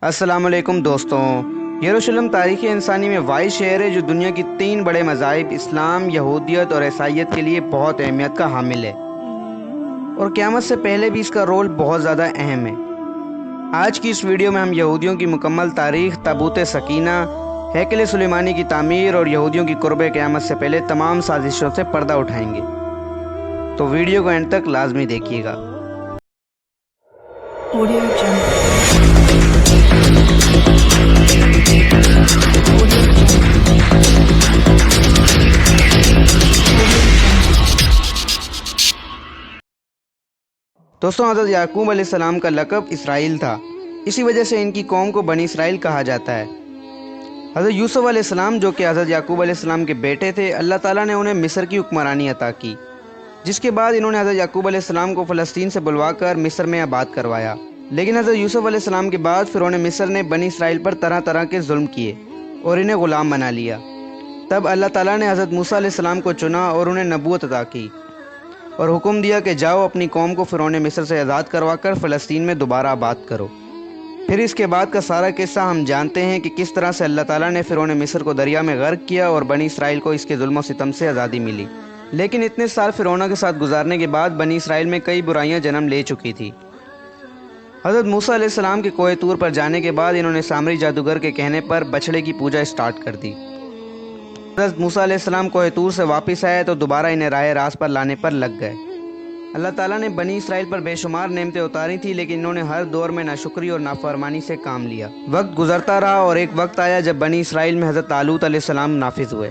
السلام علیکم دوستوں، یروشلم تاریخ انسانی میں واحد شہر ہے جو دنیا کی 3 بڑے مذاہب اسلام، یہودیت اور عیسائیت کے لیے بہت اہمیت کا حامل ہے، اور قیامت سے پہلے بھی اس کا رول بہت زیادہ اہم ہے۔ آج کی اس ویڈیو میں ہم یہودیوں کی مکمل تاریخ، تابوت سکینہ، ہیکل سلیمانی کی تعمیر اور یہودیوں کی قرب قیامت سے پہلے تمام سازشوں سے پردہ اٹھائیں گے، تو ویڈیو کو اینڈ تک لازمی دیکھیے گا۔ Audio Jungle. دوستوں، حضرت یعقوب علیہ السلام کا لقب اسرائیل تھا، اسی وجہ سے ان کی قوم کو بنی اسرائیل کہا جاتا ہے۔ حضرت یوسف علیہ السلام جو کہ حضرت یعقوب علیہ السلام کے بیٹے تھے، اللہ تعالیٰ نے انہیں مصر کی حکمرانی عطا کی، جس کے بعد انہوں نے حضرت یعقوب علیہ السلام کو فلسطین سے بلوا کر مصر میں آباد کروایا۔ لیکن حضرت یوسف علیہ السلام کے بعد فرعون مصر نے بنی اسرائیل پر طرح طرح کے ظلم کیے اور انہیں غلام بنا لیا۔ تب اللہ تعالیٰ نے حضرت موسیٰ علیہ السلام کو چنا اور انہیں نبوت عطا کی اور حکم دیا کہ جاؤ اپنی قوم کو فرعون مصر سے آزاد کروا کر فلسطین میں دوبارہ آباد کرو۔ پھر اس کے بعد کا سارا قصہ ہم جانتے ہیں کہ کس طرح سے اللہ تعالیٰ نے فرعون مصر کو دریا میں غرق کیا اور بنی اسرائیل کو اس کے ظلم و ستم سے آزادی ملی۔ لیکن اتنے سال فرعون کے ساتھ گزارنے کے بعد بنی اسرائیل میں کئی برائیاں جنم لے چکی تھی۔ حضرت موسیٰ علیہ السلام کے کوہ طور پر جانے کے بعد انہوں نے سامری جادوگر کے کہنے پر بچھڑے کی پوجا اسٹارٹ کر دی۔ حضرت موسیٰ علیہ السلام کوہ طور سے واپس آئے تو دوبارہ انہیں راہ راست پر لانے پر لگ گئے۔ اللہ تعالیٰ نے بنی اسرائیل پر بے شمار نعمتیں اتاری تھی، لیکن انہوں نے ہر دور میں ناشکری اور نافرمانی سے کام لیا۔ وقت گزرتا رہا اور ایک وقت آیا جب بنی اسرائیل میں حضرت طالوت علیہ السلام نافذ ہوئے۔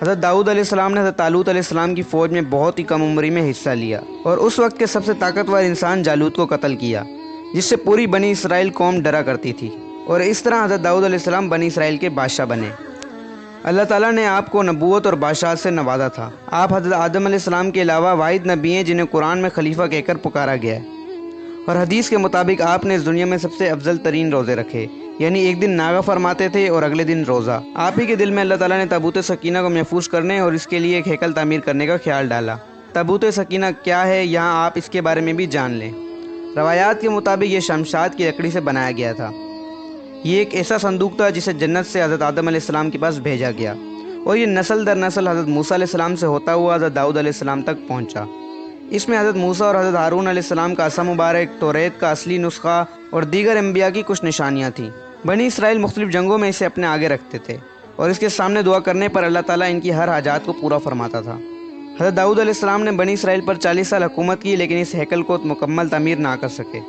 حضرت داؤد علیہ السلام نے حضرت طالوت علیہ السلام کی فوج میں بہت ہی کم عمری میں حصہ لیا اور اس وقت کے سب سے طاقتور انسان جالوت کو قتل کیا، جس سے پوری بنی اسرائیل قوم ڈرا کرتی تھی، اور اس طرح حضرت داؤد علیہ السلام بنی اسرائیل کے بادشاہ بنے۔ اللہ تعالیٰ نے آپ کو نبوت اور بادشاہت سے نوازا تھا۔ آپ حضرت آدم علیہ السلام کے علاوہ واحد نبی ہیں جنہیں قرآن میں خلیفہ کہہ کر پکارا گیا ہے، اور حدیث کے مطابق آپ نے اس دنیا میں سب سے افضل ترین روزے رکھے، یعنی ایک دن ناغہ فرماتے تھے اور اگلے دن روزہ۔ آپ ہی کے دل میں اللہ تعالیٰ نے تابوت سکینہ کو محفوظ کرنے اور اس کے لیے ایک ہیکل تعمیر کرنے کا خیال ڈالا۔ تابوت سکینہ کیا ہے، یہاں آپ اس کے بارے میں بھی جان لیں۔ روایات کے مطابق یہ شمشاد کی لکڑی سے بنایا گیا تھا۔ یہ ایک ایسا صندوق تھا جسے جنت سے حضرت آدم علیہ السلام کے پاس بھیجا گیا، اور یہ نسل در نسل حضرت موسیٰ علیہ السلام سے ہوتا ہوا حضرت داؤد علیہ السلام تک پہنچا۔ اس میں حضرت موسیٰ اور حضرت ہارون علیہ السلام کا عصا مبارک، توریت کا اصلی نسخہ اور دیگر انبیاء کی کچھ نشانیاں تھیں۔ بنی اسرائیل مختلف جنگوں میں اسے اپنے آگے رکھتے تھے، اور اس کے سامنے دعا کرنے پر اللہ تعالیٰ ان کی ہر حاجات کو پورا فرماتا تھا۔ حضرت داؤد علیہ السلام نے بنی اسرائیل پر 40 سال حکومت کی، لیکن اس ہیکل کو مکمل تعمیر نہ کر سکے۔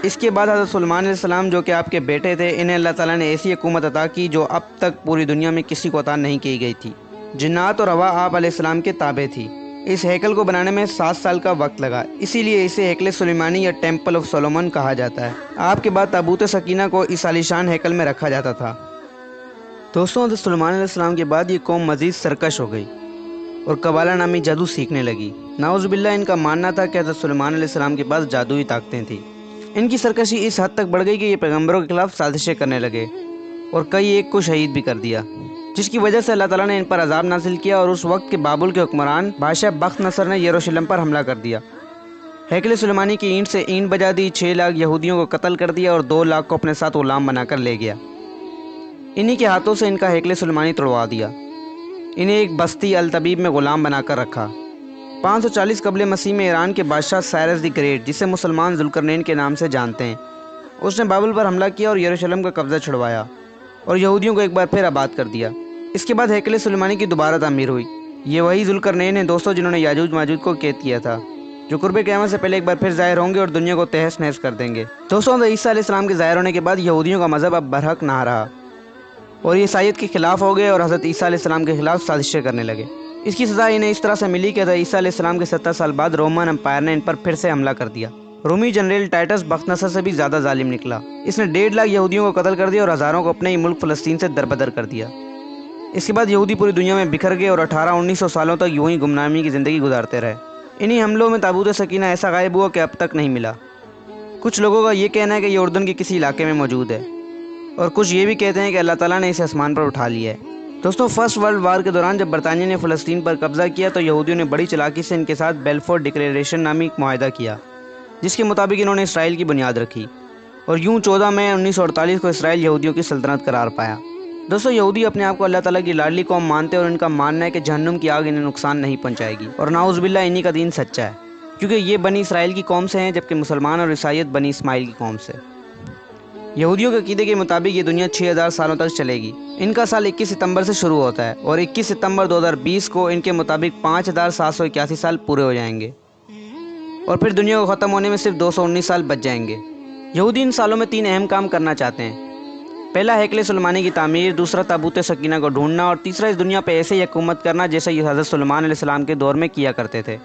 اس کے بعد حضرت سلیمان علیہ السلام جو کہ آپ کے بیٹے تھے، انہیں اللہ تعالیٰ نے ایسی حکومت عطا کی جو اب تک پوری دنیا میں کسی کو عطا نہیں کی گئی تھی۔ جنات اور ہوا آپ علیہ السلام کے تابع تھی۔ اس ہیکل کو بنانے میں 7 سال کا وقت لگا، اسی لیے اسے ہیکل سلیمانی یا ٹیمپل آف سولومن کہا جاتا ہے۔ آپ کے بعد تابوت سکینہ کو اس عالیشان ہیکل میں رکھا جاتا تھا۔ دوستوں، حضرت سلیمان علیہ السلام کے بعد یہ قوم مزید سرکش ہو گئی اور قبالہ نامی جادو سیکھنے لگی۔ نعوذ باللہ، ان کا ماننا تھا کہ حضرت سلیمان علیہ السلام کے پاس جادوئی طاقتیں تھیں۔ ان کی سرکشی اس حد تک بڑھ گئی کہ یہ پیغمبروں کے خلاف سازشیں کرنے لگے اور کئی ایک کو شہید بھی کر دیا، جس کی وجہ سے اللہ تعالیٰ نے ان پر عذاب نازل کیا، اور اس وقت کے بابل کے حکمران بادشاہ بخت نصر نے یروشلم پر حملہ کر دیا۔ ہیکل سلیمانی کی اینٹ سے اینٹ بجا دی، 6 لاکھ یہودیوں کو قتل کر دیا اور 2 لاکھ کو اپنے ساتھ غلام بنا کر لے گیا۔ انہی کے ہاتھوں سے ان کا ہیکل سلیمانی توڑوا دیا۔ انہیں ایک بستی الطبیب میں غلام بنا کر رکھا۔ 540 قبل مسیح میں ایران کے بادشاہ سائرس دی گریٹ، جسے مسلمان ذوالقرنین کے نام سے جانتے ہیں، اس نے بابل پر حملہ کیا اور یروشلم کا قبضہ چھڑوایا اور یہودیوں کو ایک بار پھر آباد کر دیا۔ اس کے بعد ہیکل سلیمانی کی دوبارہ تعمیر ہوئی۔ یہ وہی ذوالقرنین ہیں دوستوں جنہوں نے یاجوج ماجوج کو قید کیا تھا، جو قرب قیامت سے پہلے ایک بار پھر ظاہر ہوں گے اور دنیا کو تہس نہس کر دیں گے۔ دوستوں، عیسیٰ علیہ السلام کے ظاہر ہونے کے بعد یہودیوں کا مذہب اب برحق نہ رہا، اور یہ عیسائیت کے خلاف ہو گئے اور حضرت عیسیٰ علیہ السلام کے خلاف سازشیں کرنے لگے۔ اس کی سزا انہیں اس طرح سے ملی کہ حضرت عیسیٰ علیہ السلام کے 70 سال بعد رومن امپائر نے ان پر پھر سے حملہ کر دیا۔ رومی جنرل ٹائٹس بخت نصر سے بھی زیادہ ظالم نکلا۔ اس نے 1.5 لاکھ یہودیوں کو قتل کر دیا اور ہزاروں کو اپنے ہی ملک فلسطین سے دربدر کر دیا۔ اس کے بعد یہودی پوری دنیا میں بکھر گئے اور 1800-1900 سالوں تک یوں ہی گمنامی کی زندگی گزارتے رہے۔ انہی حملوں میں تابوت سکینہ ایسا غائب ہوا کہ اب تک نہیں ملا۔ کچھ لوگوں کا یہ کہنا ہے کہ یہ اردن کے کسی علاقے میں موجود ہے، اور کچھ یہ بھی کہتے ہیں کہ اللہ تعالیٰ نے اسے آسمان پر اٹھا لیا ہے۔ دوستوں، فرسٹ ورلڈ وار کے دوران جب برطانیہ نے فلسطین پر قبضہ کیا تو یہودیوں نے بڑی چالاکی سے ان کے ساتھ بیلفور ڈکلیریشن نامی ایک معاہدہ کیا، جس کے مطابق انہوں نے اسرائیل کی بنیاد رکھی اور یوں 14 مئی 1948 کو اسرائیل یہودیوں کی سلطنت قرار پایا۔ دوستو، یہودی اپنے آپ کو اللہ تعالیٰ کی لاڈلی قوم مانتے ہیں اور ان کا ماننا ہے کہ جہنم کی آگ انہیں نقصان نہیں پہنچائے گی، اور نعوذ باللہ انہی کا دین سچا ہے، کیونکہ یہ بنی اسرائیل کی قوم سے ہیں، جبکہ مسلمان اور عیسائیت بنی اسماعیل کی قوم سے۔ یہودیوں کے عقیدے کے مطابق یہ دنیا 6000 سالوں تک چلے گی۔ ان کا سال 21 ستمبر سے شروع ہوتا ہے اور 21 ستمبر 2020 کو ان کے مطابق 5781 سال پورے ہو جائیں گے، اور پھر دنیا کو ختم ہونے میں صرف 219 سال بچ جائیں گے۔ یہودی ان سالوں میں 3 اہم کام کرنا چاہتے ہیں۔ پہلا، ہیکل سلیمانی کی تعمیر، دوسرا تابوت سکینہ کو ڈھونڈنا، اور تیسرا اس دنیا پہ ایسے ہی حکومت کرنا جیسے یہ حضرت سلیمان علیہ السلام کے دور میں کیا کرتے تھے۔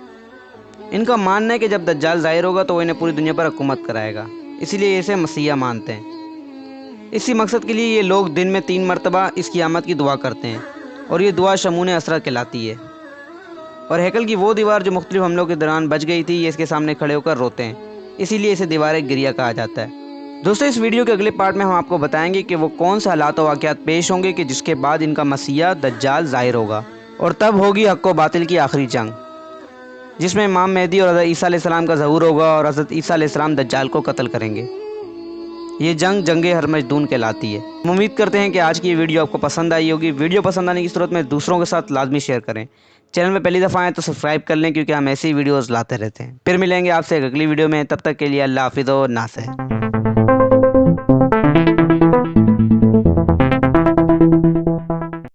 ان کا ماننا ہے کہ جب دجال ظاہر ہوگا تو وہ انہیں پوری دنیا پر حکومت کرائے گا، اسی لیے اسے مسیح مانتے ہیں۔ اسی مقصد کے لیے یہ لوگ دن میں 3 مرتبہ اس کی آمد کی دعا کرتے ہیں، اور یہ دعا شمون اسرت کہلاتی ہے۔ اور ہیکل کی وہ دیوار جو مختلف حملوں کے دوران بچ گئی تھی، یہ اس کے سامنے کھڑے ہو کر روتے ہیں، اسی لیے اسے دیوار گریہ کہا جاتا ہے۔ دوستو، اس ویڈیو کے اگلے پارٹ میں ہم آپ کو بتائیں گے کہ وہ کون سے حالات و واقعات پیش ہوں گے کہ جس کے بعد ان کا مسیح دجال ظاہر ہوگا، اور تب ہوگی حق و باطل کی آخری جنگ، جس میں امام مہدی اور حضرت عیسیٰ علیہ السلام کا ظہور ہوگا اور حضرت عیسیٰ علیہ السلام دجال کو قتل کریں گے۔ یہ جنگ ہرمجدون کہلاتی ہے۔ ہم امید کرتے ہیں کہ آج کی یہ ویڈیو آپ کو پسند آئی ہوگی۔ ویڈیو پسند آنے کی صورت میں دوسروں کے ساتھ لازمی شیئر کریں۔ چینل میں پہلی دفعہ آئیں تو سبسکرائب کر لیں، کیونکہ ہم ایسی ویڈیوز لاتے رہتے ہیں۔ پھر ملیں گے آپ سے ایک اگلی ویڈیو میں، تب تک کے لیے اللہ حافظ و ناصر۔